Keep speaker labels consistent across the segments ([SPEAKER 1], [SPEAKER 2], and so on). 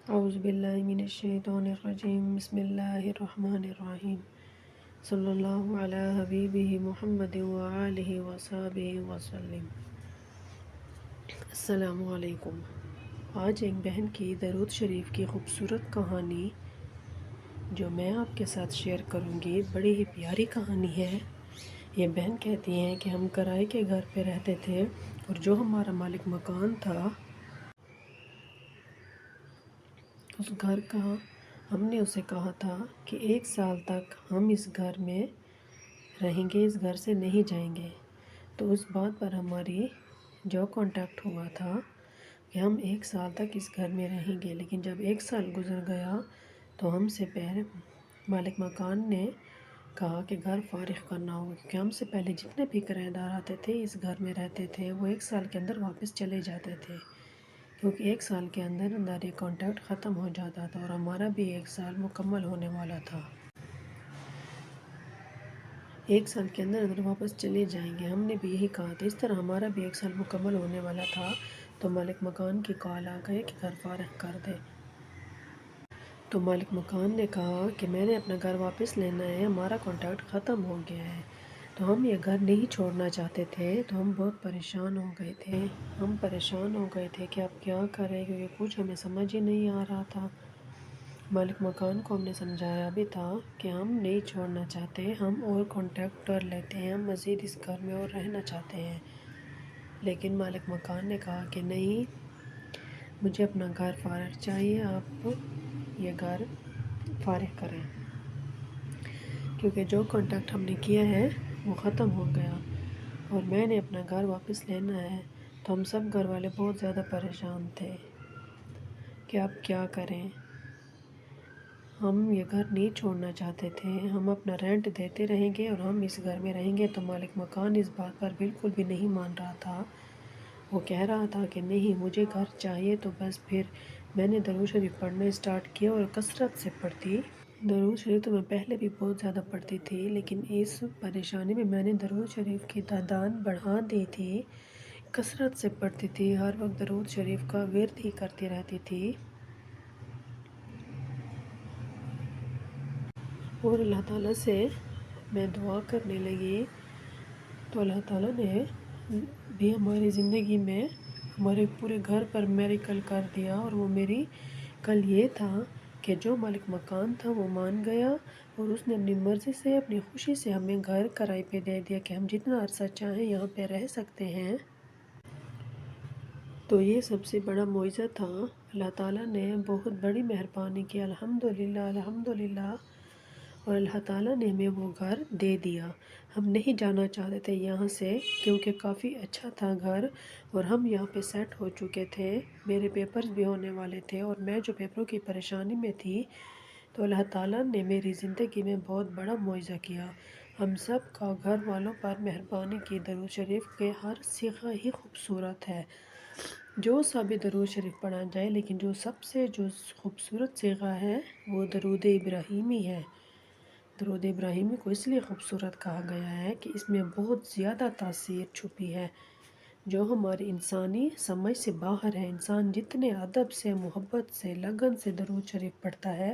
[SPEAKER 1] اعوذ باللہ من الشیطان الرجیم بسم اللہ الرحمن الرحیم صلی اللہ علی حبیبہ محمد وآلہ وصحبہ وسلم۔ السلام علیکم۔ آج ایک بہن کی درود شریف کی خوبصورت کہانی جو میں آپ کے ساتھ شیئر کروں گی، بڑی ہی پیاری کہانی ہے۔ یہ بہن کہتی ہیں کہ ہم کرائے کے گھر پہ رہتے تھے اور جو ہمارا مالک مکان تھا، اس گھر کا ہم نے اسے کہا تھا کہ 1 سال تک ہم اس گھر میں رہیں گے، اس گھر سے نہیں جائیں گے۔ تو اس بات پر ہماری جو کانٹیکٹ ہوا تھا کہ ہم 1 سال تک اس گھر میں رہیں گے، لیکن جب 1 سال گزر گیا تو ہم سے پہلے مالک مکان نے کہا کہ گھر فارغ کرنا ہوگا، کیونکہ ہم سے پہلے جتنے بھی کرایہ دار آتے تھے اس گھر میں رہتے تھے وہ 1 سال کے اندر واپس چلے جاتے تھے، کیونکہ 1 سال کے اندر یہ کانٹیکٹ ختم ہو جاتا تھا اور ہمارا بھی 1 سال مکمل ہونے والا تھا۔ 1 سال کے اندر واپس چلے جائیں گے، ہم نے بھی یہی کہا تھا۔ اس طرح ہمارا بھی 1 سال مکمل ہونے والا تھا تو مالک مکان کی کال آ گئی کہ گھر فارغ کر دے۔ تو مالک مکان نے کہا کہ میں نے اپنا گھر واپس لینا ہے، ہمارا کانٹیکٹ ختم ہو گیا ہے۔ تو ہم یہ گھر نہیں چھوڑنا چاہتے تھے، تو ہم بہت پریشان ہو گئے تھے۔ ہم پریشان ہو گئے تھے کہ اب کیا کریں، کیونکہ کچھ ہمیں سمجھ ہی نہیں آ رہا تھا۔ مالک مکان کو ہم نے سمجھایا بھی تھا کہ ہم نہیں چھوڑنا چاہتے، ہم اور کانٹیکٹ کر لیتے ہیں، ہم مزید اس گھر میں اور رہنا چاہتے ہیں، لیکن مالک مکان نے کہا کہ نہیں، مجھے اپنا گھر فارغ چاہیے، آپ یہ گھر فارغ کریں، کیونکہ جو کانٹیکٹ ہم نے کیا ہے وہ ختم ہو گیا اور میں نے اپنا گھر واپس لینا ہے۔ تو ہم سب گھر والے بہت زیادہ پریشان تھے کہ اب کیا کریں۔ ہم یہ گھر نہیں چھوڑنا چاہتے تھے، ہم اپنا رینٹ دیتے رہیں گے اور ہم اس گھر میں رہیں گے۔ تو مالک مکان اس بات پر بالکل بھی نہیں مان رہا تھا، وہ کہہ رہا تھا کہ نہیں، مجھے گھر چاہیے۔ تو بس پھر میں نے درود شریف پڑھنا اسٹارٹ کیا اور کثرت سے پڑھتی۔ درود شریف تو میں پہلے بھی بہت زیادہ پڑھتی تھی، لیکن اس پریشانی میں نے درود شریف کی تعداد بڑھا دی تھی، کثرت سے پڑھتی تھی، ہر وقت درود شریف کا ورد ہی کرتی رہتی تھی۔ اور اللہ تعالیٰ سے میں دعا کرنے لگی تو اللہ تعالیٰ نے بھی ہماری زندگی میں ہمارے پورے گھر پر میریکل کر دیا۔ اور وہ میری کل یہ تھا کہ جو مالک مکان تھا وہ مان گیا اور اس نے اپنی مرضی سے، اپنی خوشی سے ہمیں گھر کرائے پہ دے دیا کہ ہم جتنا عرصہ چاہیں یہاں پہ رہ سکتے ہیں۔ تو یہ سب سے بڑا معجزہ تھا، اللہ تعالیٰ نے بہت بڑی مہربانی کی، الحمدللہ الحمدللہ۔ اور اللہ تعالیٰ نے ہمیں وہ گھر دے دیا۔ ہم نہیں جانا چاہتے تھے یہاں سے، کیونکہ کافی اچھا تھا گھر اور ہم یہاں پہ سیٹ ہو چکے تھے، میرے پیپرز بھی ہونے والے تھے اور میں جو پیپروں کی پریشانی میں تھی، تو اللہ تعالیٰ نے میری زندگی میں بہت بڑا معجزہ کیا۔ ہم سب کا گھر والوں پر مہربانی کی۔ درود شریف کے ہر صیغہ ہی خوبصورت ہے، جو سا بھی درود شریف پڑھا جائے، لیکن جو خوبصورت صیغہ ہے وہ درود ابراہیمی ہے۔ درود ابراہیمی کو اس لیے خوبصورت کہا گیا ہے کہ اس میں بہت زیادہ تاثیر چھپی ہے، جو ہماری انسانی سمجھ سے باہر ہے۔ انسان جتنے ادب سے، محبت سے، لگن سے درود شریف پڑھتا ہے،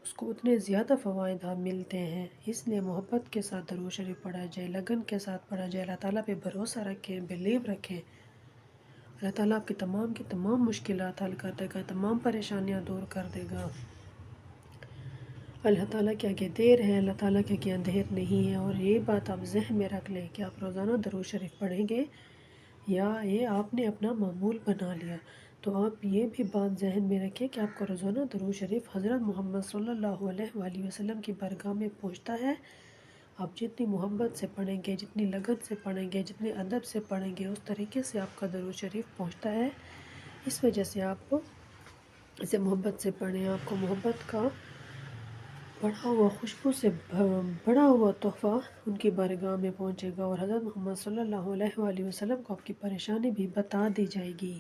[SPEAKER 1] اس کو اتنے زیادہ فوائد ملتے ہیں۔ اس لیے محبت کے ساتھ درود شریف پڑھا جائے، لگن کے ساتھ پڑھا جائے، اللہ تعالیٰ پہ بھروسہ رکھیں، بلیو رکھیں، اللہ تعالیٰ آپ کی تمام مشکلات حل کر دے گا، تمام پریشانیاں دور کر دے گا۔ اللہ تعالیٰ کے آگے دیر ہے، اللہ تعالیٰ کے آگے اندھیر نہیں ہے۔ اور یہ بات آپ ذہن میں رکھ لیں کہ آپ روزانہ درود شریف پڑھیں گے یا یہ آپ نے اپنا معمول بنا لیا، تو آپ یہ بھی بات ذہن میں رکھیں کہ آپ کا روزانہ درود شریف حضرت محمد صلی اللہ علیہ وآلہ وسلم کی بارگاہ میں پہنچتا ہے۔ آپ جتنی محبت سے پڑھیں گے، جتنی لگن سے پڑھیں گے، جتنے ادب سے پڑھیں گے، اس طریقے سے آپ کا درود شریف پہنچتا ہے۔ اس وجہ سے آپ اسے محبت سے پڑھیں، آپ کو محبت کا بڑھا ہوا، خوشبو سے بڑا ہوا تحفہ ان کی بارگاہ میں پہنچے گا، اور حضرت محمد صلی اللہ علیہ وآلہ وسلم کو آپ کی پریشانی بھی بتا دی جائے گی۔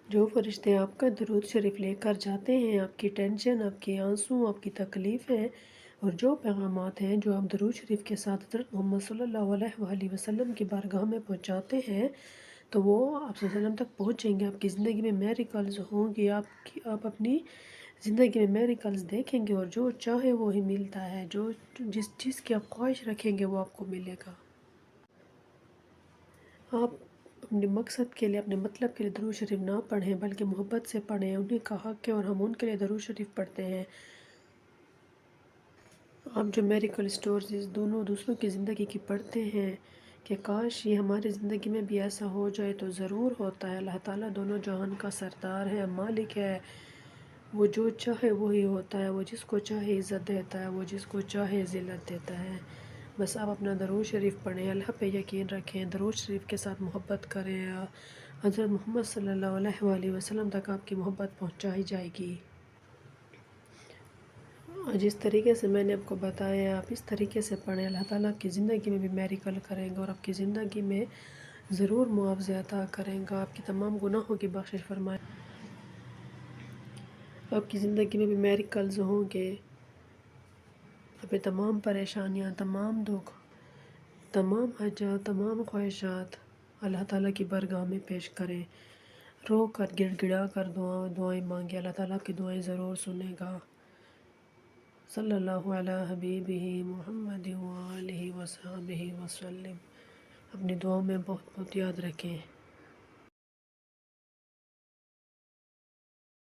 [SPEAKER 1] جو فرشتے آپ کا درود شریف لے کر جاتے ہیں، آپ کی ٹینشن، آپ کے آنسو، آپ کی تکلیفیں اور جو پیغامات ہیں جو آپ درود شریف کے ساتھ حضرت محمد صلی اللہ علیہ وآلہ وسلم کی بارگاہ میں پہنچاتے ہیں، تو وہ آپ صلی اللہ علیہ وسلم تک پہنچیں گے، آپ کی زندگی میں میریکلز ہوں گے، آپ اپنی زندگی میں میریکلز دیکھیں گے، اور جو چاہے وہی ملتا ہے، جو جس چیز کی آپ خواہش رکھیں گے وہ آپ کو ملے گا۔ آپ اپنے مقصد کے لیے، اپنے مطلب کے لیے درود شریف نہ پڑھیں بلکہ محبت سے پڑھیں، انہیں کا حق ہے اور ہم ان کے لیے درود شریف پڑھتے ہیں۔ آپ جو میریکل سٹوریز دونوں دوسروں کی زندگی کی پڑھتے ہیں کہ کاش یہ ہماری زندگی میں بھی ایسا ہو جائے تو ضرور ہوتا ہے۔ اللہ تعالیٰ دونوں جہان کا سردار ہے، مالک ہے، وہ جو چاہے وہی ہوتا ہے، وہ جس کو چاہے عزت دیتا ہے، وہ جس کو چاہے ذلت دیتا ہے۔ بس آپ اپنا درود شریف پڑھیں، اللہ پہ یقین رکھیں، درود شریف کے ساتھ محبت کریں، حضرت محمد صلی اللہ علیہ وآلہ وسلم تک آپ کی محبت پہنچائی جائے گی۔ جس طریقے سے میں نے آپ کو بتایا آپ اس طریقے سے پڑھیں، اللہ تعالیٰ آپ کی زندگی میں بھی میریکل کریں گا اور آپ کی زندگی میں ضرور معاوضہ عطا کریں گا، آپ کی تمام گناہوں کی بخشش فرمائے، آپ کی زندگی میں بھی میریکلز ہوں گے، آپ پہ تمام پریشانیاں، تمام دکھ، تمام حاجات، تمام خواہشات اللہ تعالیٰ کی بارگاہ میں پیش کریں، رو کر گڑ گڑا کر دعائیں مانگے، اللہ تعالیٰ کی دعائیں ضرور سنے گا۔ صلی اللہ علی حبیبہ محمد وآلہ وصحبہ وسلم۔ اپنی دعاؤں میں بہت بہت یاد رکھیں۔